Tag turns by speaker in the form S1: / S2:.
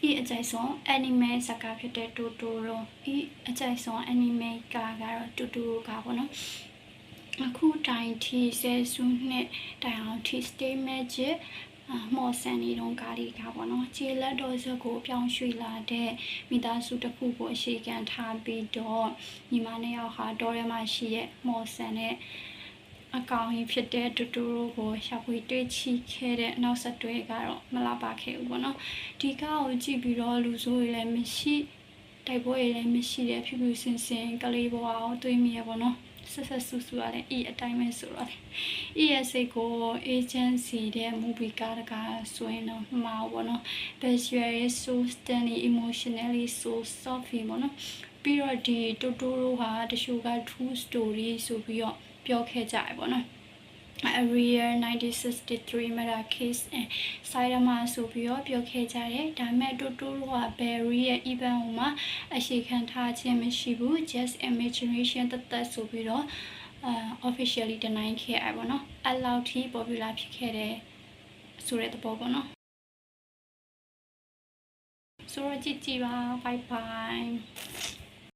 S1: ဤအကြိုက်ဆုံး anime ဇာတ်ကားဖြစ်တဲ့တိုတိုရောဤအကြိုက်ဆုံး anime ကားကတော့တူတူကားပေါ့နော်အခုတိုင်ထီဆဲစုနှစ်တိုင်အောင်ထီ stay magic မော်ဆန်နေတော့ကားလေးကားပေါ့နော်ခြေလက်တော်စက်ကိုပြောင်းရွှေ့လာတဲ့မိသားစုတစ်ခုကိုအခြေခံထားပြီးတော့ညီမနှစ်ယောက်ဟာတော်ရဲမှာရှိရဲ့မော်ဆန်နဲ့အကောင်ကြီးဖြစ်တဲ့တူတူကိုရှာဖွေတွေ့ချိခဲ့တဲ့နောက်ဆက်တွဲကတော့မလာပါခဲ့ဘူးပေါ့နော်ဒီကားကိုကြည့်ပြီးတော့လူဆိုးတွေလည်းမရှိတိုက်ပွဲတွေလည်းမရှိတဲ့ဖြူဖြူစင်စင်ကလေးဘဝကိုတွေးမိရပေါ့နော်ဆက်ဆက်ဆူဆူရတယ်ဤအတိုင်းပဲဆိုတော့ဤရဲ့စိတ်ကို agency တဲ့ movie ကားတကားဆိုရင်တော့မှာပေါ့နော် visual is so stunning emotionally so soft ပေါ့နော်ပြီးတော့ဒီတိုတိုရိုဟာတချို့က true story ဆိုပြီးတော့ပြောခဲ့ကြရပေါ့နော်Area 1963 murder case and Saitama ဆိုပြီးတော့ပြောခဲ့ကြတယ်ဒါပေမဲ့တိုတိုရိုက Berry ရဲ့ event ဟိုမှာအရှိခံထားခြင်းမရှိဘူး just imagination တသက်ဆိုပြီးတော့officially deny ခဲ့ရပါတော့အဲ့လောက်ထိ popular ဖြစ်ခဲ့တယ်ဆိုတဲ့သဘောပေါ့နော်ဆိုတော့ကြည့်ပါ bye bye